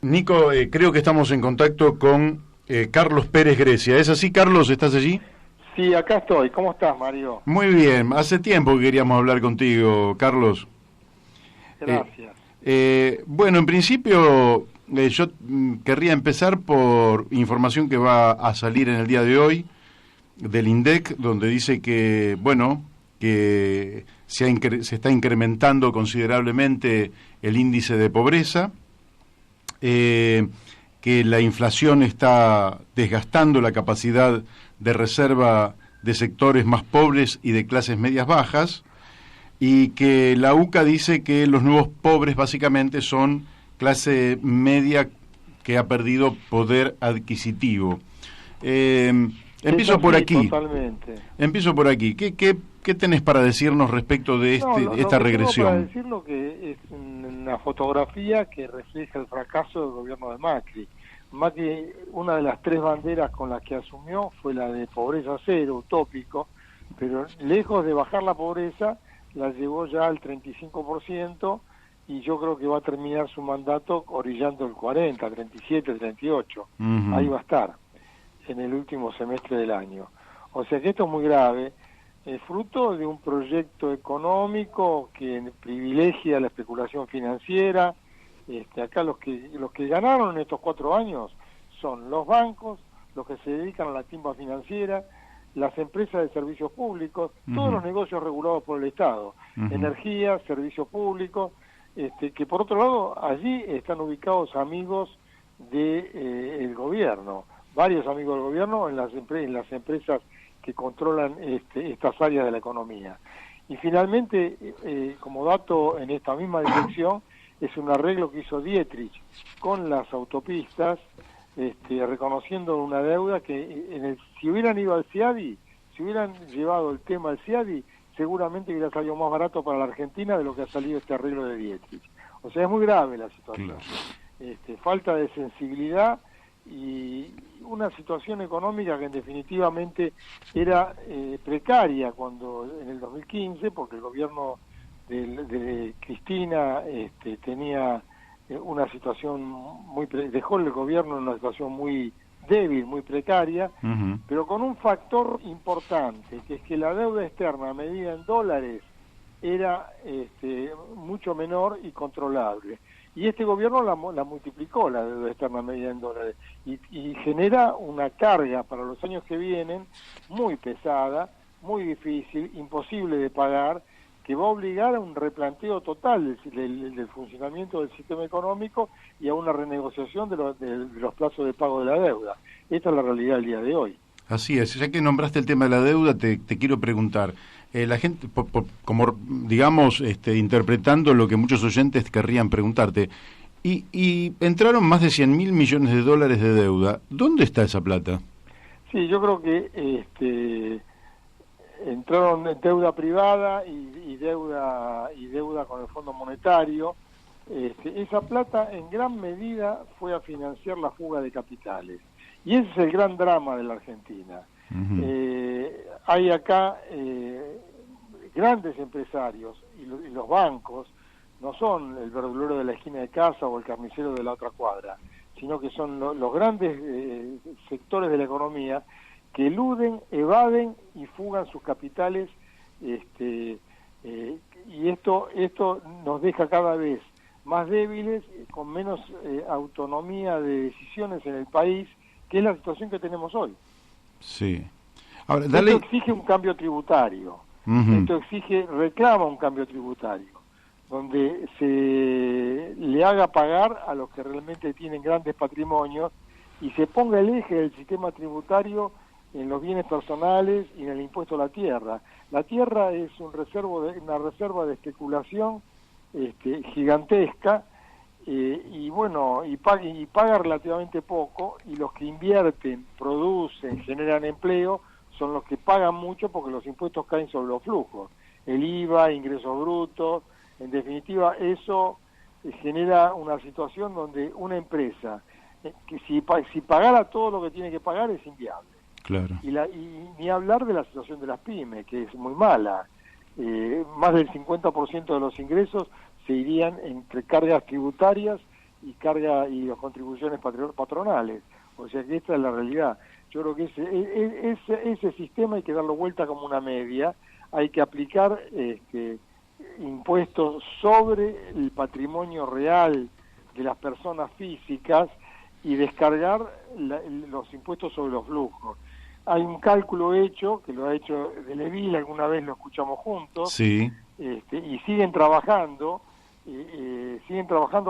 Nico, creo que estamos en contacto con Carlos Pérez Grecia. ¿Es así, Carlos? ¿Estás allí? Sí, acá estoy. ¿Cómo estás, Mario? Muy bien. Hace tiempo que queríamos hablar contigo, Carlos. Eh, Gracias. bueno, en principio yo querría empezar por información que va a salir en el día de hoy del INDEC, donde dice que, bueno, que se está incrementando considerablemente el índice de pobreza. eh, que la inflación está desgastando la capacidad de reserva de sectores más pobres y de clases medias bajas, y que la UCA dice que los nuevos pobres básicamente son clase media que ha perdido poder adquisitivo. Eh, Es empiezo por así, aquí. totalmente. Empiezo por aquí. ¿Qué tenés para decirnos respecto de No, lo esta que tengo para regresión? decirlo que es una fotografía que refleja el fracaso del gobierno de Macri. Macri, una de las tres banderas con las que asumió fue la de pobreza cero, utópico, pero lejos de bajar la pobreza, la llevó ya al 35% y yo creo que va a terminar su mandato orillando el 40, 37, 38. Ahí Ujú. va a estar en el último semestre del año. O sea que esto es muy grave, es fruto de un proyecto económico que privilegia la especulación financiera. Acá los que ganaron en estos 4 años son los bancos, los que se dedican a la timba financiera, las empresas de servicios públicos, todos Ujú. los negocios regulados por el Estado, Ujú. energía, servicios públicos, que por otro lado allí están ubicados amigos del gobierno, varios amigos del gobierno en las empresas que controlan estas áreas de la economía. Y finalmente, como dato en esta misma dirección, es un arreglo que hizo Dietrich con las autopistas, reconociendo una deuda que si hubieran ido al CIADI, si hubieran llevado el tema al CIADI, seguramente hubiera salido más barato para la Argentina de lo que ha salido este arreglo de Dietrich. O sea, es muy grave la situación. Claro. Falta de sensibilidad y una situación económica que definitivamente era precaria cuando en el 2015, porque el gobierno de Cristina tenía una situación dejó el gobierno en una situación muy débil, muy precaria, Ujú. pero con un factor importante, que es que la deuda externa medida en dólares era mucho menor y controlable. Y este gobierno la multiplicó, la deuda externa medida en dólares, y genera una carga para los años que vienen muy pesada, muy difícil, imposible de pagar, que va a obligar a un replanteo total del funcionamiento del sistema económico y a una renegociación de los plazos de pago de la deuda. Esta es la realidad del día de hoy. Así es, ya que nombraste el tema de la deuda, te quiero preguntar, la gente, como digamos, interpretando lo que muchos oyentes querrían preguntarte, y entraron más de 100.000 millones de dólares de deuda, ¿dónde está esa plata? Sí, yo creo que entraron en deuda privada y deuda con el Fondo Monetario. Esa plata en gran medida fue a financiar la fuga de capitales. Y ese es el gran drama de la Argentina. Ujú. Hay acá grandes empresarios y los bancos no son el verdulero de la esquina de casa o el carnicero de la otra cuadra, sino que son los grandes sectores de la economía que eluden, evaden y fugan sus capitales, y esto nos deja cada vez más débiles, con menos autonomía de decisiones en el país, que es la situación que tenemos hoy. Sí. Ahora, Esto dale. exige un cambio tributario, Ujú. reclama un cambio tributario, donde se le haga pagar a los que realmente tienen grandes patrimonios y se ponga el eje del sistema tributario en los bienes personales y en el impuesto a la tierra. La tierra es una reserva de especulación gigantesca, y paga relativamente poco, y los que invierten, producen, generan empleo, son los que pagan mucho porque los impuestos caen sobre los flujos. El IVA, ingresos brutos, en definitiva, eso genera una situación donde una empresa, que si pagara todo lo que tiene que pagar, es inviable. Claro. Y ni hablar de la situación de las pymes, que es muy mala. Más del 50% de los ingresos se irían entre cargas tributarias y carga y las contribuciones patronales. O sea que esta es la realidad. Yo creo que ese sistema hay que darlo vuelta como una media, hay que aplicar impuestos sobre el patrimonio real de las personas físicas y descargar los impuestos sobre los flujos. Hay un cálculo hecho, que lo ha hecho Deleville, alguna vez lo escuchamos juntos, sí. Y siguen trabajando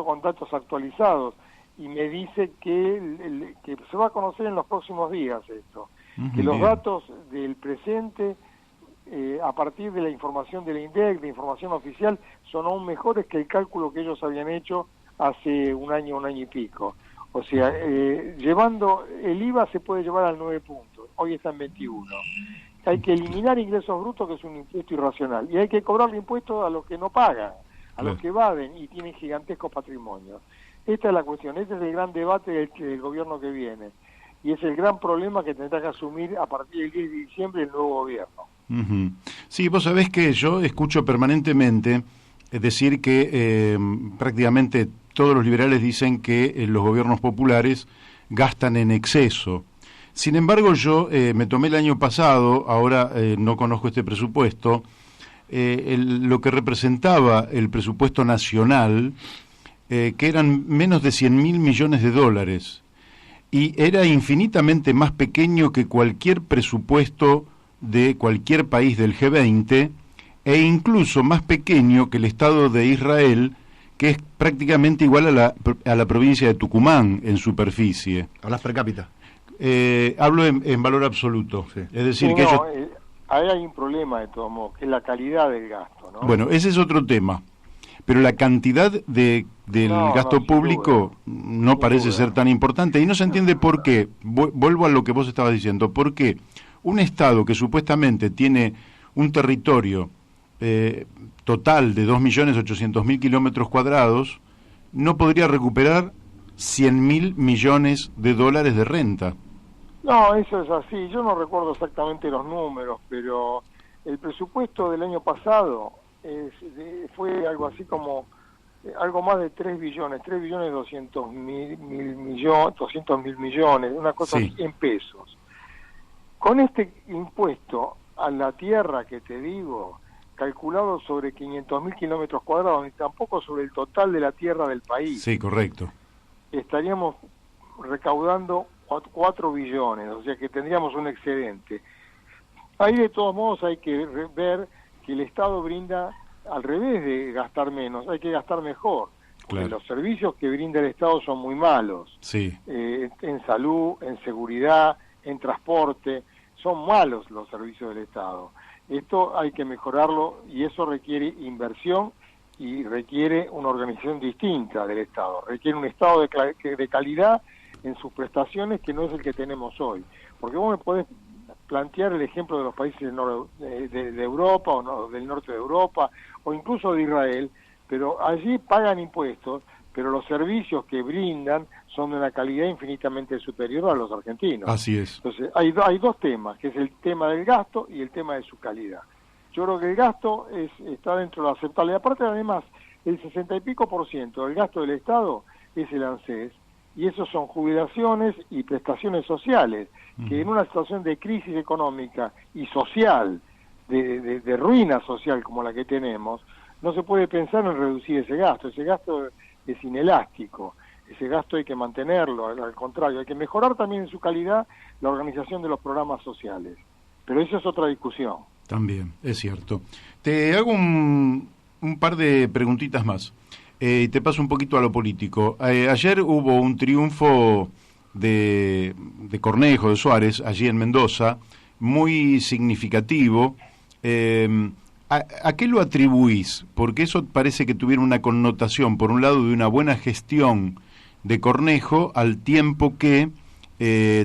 con datos actualizados, y me dice que se va a conocer en los próximos días esto, que los datos del presente, a partir de la información del INDEC, de información oficial, son aún mejores que el cálculo que ellos habían hecho hace un año y pico. O sea, llevando el IVA se puede llevar al 9 puntos, hoy está en 21. Hay que eliminar ingresos brutos, que es un impuesto irracional, y hay que cobrarle impuestos a los que no pagan, a los que evaden y tienen gigantescos patrimonios. Esta es la cuestión, este es el gran debate del gobierno que viene, y es el gran problema que tendrá que asumir a partir del 10 de diciembre el nuevo gobierno. Uh-huh. Sí, vos sabés que yo escucho permanentemente decir que prácticamente todos los liberales dicen que los gobiernos populares gastan en exceso. Sin embargo, yo me tomé el año pasado, ahora no conozco este presupuesto, lo que representaba el presupuesto nacional, que eran menos de 100.000 millones de dólares, y era infinitamente más pequeño que cualquier presupuesto de cualquier país del G20, e incluso más pequeño que el Estado de Israel, que es prácticamente igual a la provincia de Tucumán en superficie. ¿Hablas per cápita? Hablo en valor absoluto. Sí. Es decir, sí, que ahí hay un problema de todos modos, que es la calidad del gasto, ¿no? Bueno, ese es otro tema. Pero la cantidad del gasto público no parece ser tan importante. Y no se entiende por qué. Vuelvo a lo que vos estabas diciendo. ¿Por qué un Estado que supuestamente tiene un territorio total de 2.800.000 kilómetros cuadrados no podría recuperar 100.000 millones de dólares de renta? No, eso es así. Yo no recuerdo exactamente los números, pero el presupuesto del año pasado fue algo así como algo más de 3.200.000 millones, una cosa así en pesos. Con este impuesto a la tierra que te digo, calculado sobre 500.000 kilómetros cuadrados, ni tampoco sobre el total de la tierra del país. Sí, correcto. Estaríamos recaudando 4 billones, o sea que tendríamos un excedente. Ahí de todos modos hay que ver que el Estado brinda, al revés de gastar menos, hay que gastar mejor. Porque los servicios que brinda el Estado son muy malos. Sí. En salud, en seguridad, en transporte, son malos los servicios del Estado. Esto hay que mejorarlo y eso requiere inversión y requiere una organización distinta del Estado. Requiere un Estado de calidad en sus prestaciones, que no es el que tenemos hoy. Porque vos me podés plantear el ejemplo de los países de Europa o del norte de Europa o incluso de Israel, pero allí pagan impuestos, pero los servicios que brindan son de una calidad infinitamente superior a los argentinos. Así es. Entonces hay dos temas, que es el tema del gasto y el tema de su calidad. Yo creo que el gasto está dentro de lo aceptable. Aparte, además, el 60 y pico % del gasto del Estado es el ANSES, y esos son jubilaciones y prestaciones sociales, que en una situación de crisis económica y social, de ruina social como la que tenemos, no se puede pensar en reducir ese gasto. Ese gasto es inelástico, ese gasto hay que mantenerlo, al contrario, hay que mejorar también en su calidad la organización de los programas sociales. Pero eso es otra discusión. También, es cierto. Te hago un par de preguntitas más. Te paso un poquito a lo político. Ayer hubo un triunfo de Cornejo, de Suárez, allí en Mendoza, muy significativo. ¿A qué lo atribuís? Porque eso parece que tuviera una connotación, por un lado, de una buena gestión de Cornejo, al tiempo que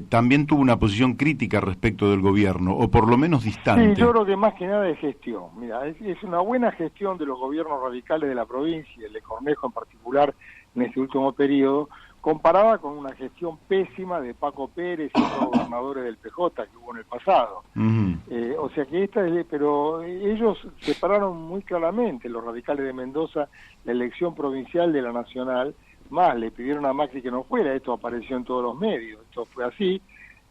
también tuvo una posición crítica respecto del gobierno, o por lo menos distante. Sí, yo creo que más que nada de gestión. Mira, es una buena gestión de los gobiernos radicales de la provincia, el de Cornejo en particular, en este último periodo, comparada con una gestión pésima de Paco Pérez y otros gobernadores del PJ que hubo en el pasado. O sea que pero ellos separaron muy claramente, los radicales de Mendoza, la elección provincial de la nacional, más, le pidieron a Macri que no fuera, esto apareció en todos los medios, esto fue así.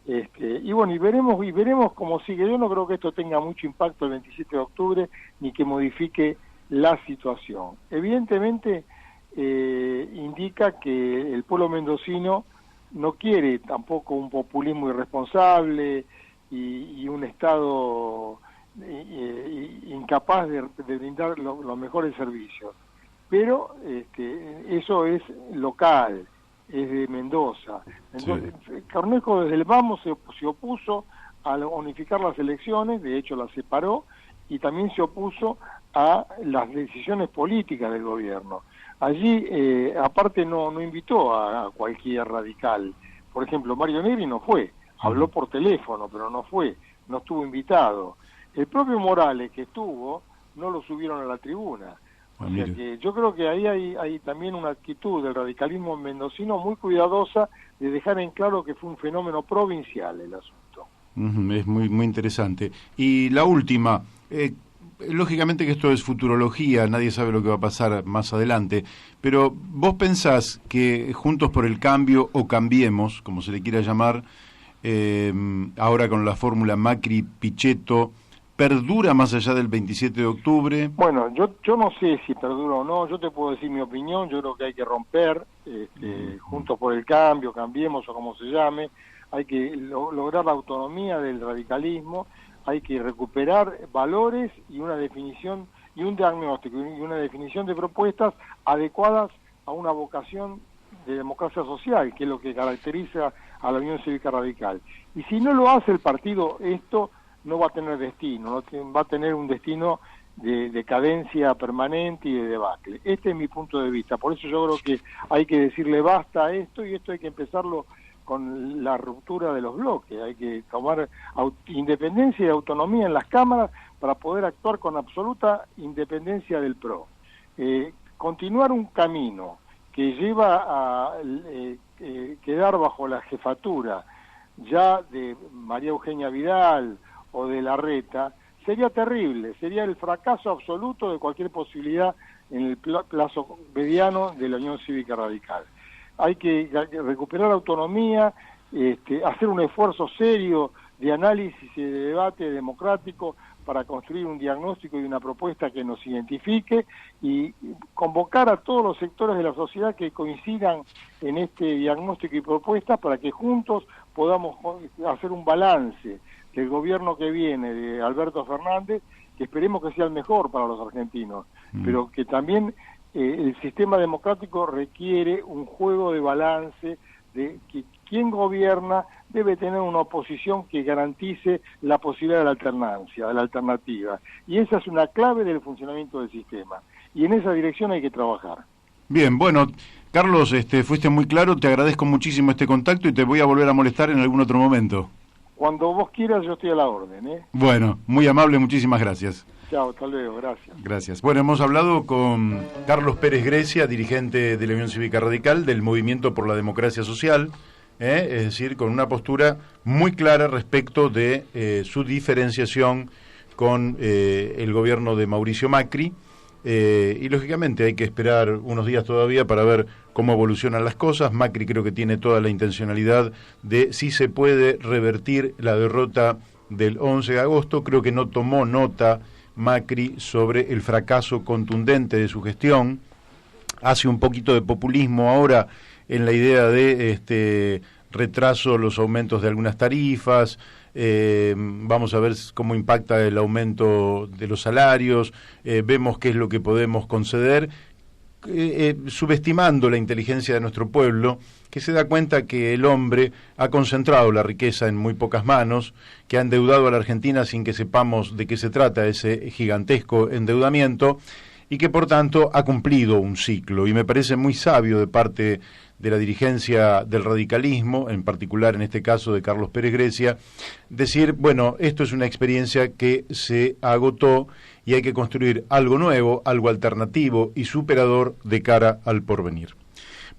Y bueno, y veremos cómo sigue. Yo no creo que esto tenga mucho impacto el 27 de octubre, ni que modifique la situación. Evidentemente, indica que el pueblo mendocino no quiere tampoco un populismo irresponsable y un Estado incapaz de brindar los mejores servicios. Pero eso es local, es de Mendoza. Entonces, sí. Cornejo desde el vamos se opuso a unificar las elecciones, de hecho las separó, y también se opuso a las decisiones políticas del gobierno. Allí, aparte, no invitó a cualquier radical. Por ejemplo, Mario Negri no fue, habló por teléfono, pero no estuvo invitado. El propio Morales, que estuvo, no lo subieron a la tribuna. O sea que yo creo que ahí hay también una actitud del radicalismo mendocino muy cuidadosa de dejar en claro que fue un fenómeno provincial el asunto. Es muy interesante. Y la última, lógicamente que esto es futurología, nadie sabe lo que va a pasar más adelante, pero ¿vos pensás que Juntos por el Cambio o Cambiemos, como se le quiera llamar, ahora con la fórmula Macri-Pichetto, perdura más allá del 27 de octubre? Bueno, yo no sé si perdura o no, yo te puedo decir mi opinión, yo creo que hay que romper, Juntos por el Cambio, Cambiemos o como se llame, hay que lograr la autonomía del radicalismo, hay que recuperar valores y una definición y un diagnóstico y una definición de propuestas adecuadas a una vocación de democracia social, que es lo que caracteriza a la Unión Cívica Radical. Y si no lo hace el partido, esto no va a tener destino, va a tener un destino de decadencia permanente y de debacle. Este es mi punto de vista, por eso yo creo que hay que decirle basta a esto, y esto hay que empezarlo con la ruptura de los bloques, hay que tomar independencia y autonomía en las cámaras para poder actuar con absoluta independencia del PRO. Continuar un camino que lleva a quedar bajo la jefatura ya de María Eugenia Vidal o de Larreta, sería terrible, sería el fracaso absoluto de cualquier posibilidad en el plazo mediano de la Unión Cívica Radical. Hay que recuperar autonomía, hacer un esfuerzo serio de análisis y de debate democrático para construir un diagnóstico y una propuesta que nos identifique y convocar a todos los sectores de la sociedad que coincidan en este diagnóstico y propuesta para que juntos podamos hacer un balance del gobierno que viene de Alberto Fernández, que esperemos que sea el mejor para los argentinos, pero que también el sistema democrático requiere un juego de balance, de que quien gobierna debe tener una oposición que garantice la posibilidad de la alternancia, de la alternativa. Y esa es una clave del funcionamiento del sistema. Y en esa dirección hay que trabajar. Bien, bueno, Carlos, fuiste muy claro, te agradezco muchísimo este contacto y te voy a volver a molestar en algún otro momento. Cuando vos quieras, yo estoy a la orden, ¿eh? Bueno, muy amable, muchísimas gracias. Chao, hasta luego, gracias. Gracias. Bueno, hemos hablado con Carlos Pérez Grecia, dirigente de la Unión Cívica Radical, del Movimiento por la Democracia Social, es decir, con una postura muy clara respecto de su diferenciación con el gobierno de Mauricio Macri, y lógicamente hay que esperar unos días todavía para ver cómo evolucionan las cosas. Macri creo que tiene toda la intencionalidad de si se puede revertir la derrota del 11 de agosto, creo que no tomó nota Macri sobre el fracaso contundente de su gestión, hace un poquito de populismo ahora en la idea de retraso los aumentos de algunas tarifas, vamos a ver cómo impacta el aumento de los salarios, vemos qué es lo que podemos conceder, subestimando la inteligencia de nuestro pueblo, que se da cuenta que el hombre ha concentrado la riqueza en muy pocas manos, que ha endeudado a la Argentina sin que sepamos de qué se trata ese gigantesco endeudamiento, y que por tanto ha cumplido un ciclo. Y me parece muy sabio de parte de la dirigencia del radicalismo, en particular en este caso de Carlos Pérez Grecia, decir, bueno, esto es una experiencia que se agotó y hay que construir algo nuevo, algo alternativo y superador de cara al porvenir.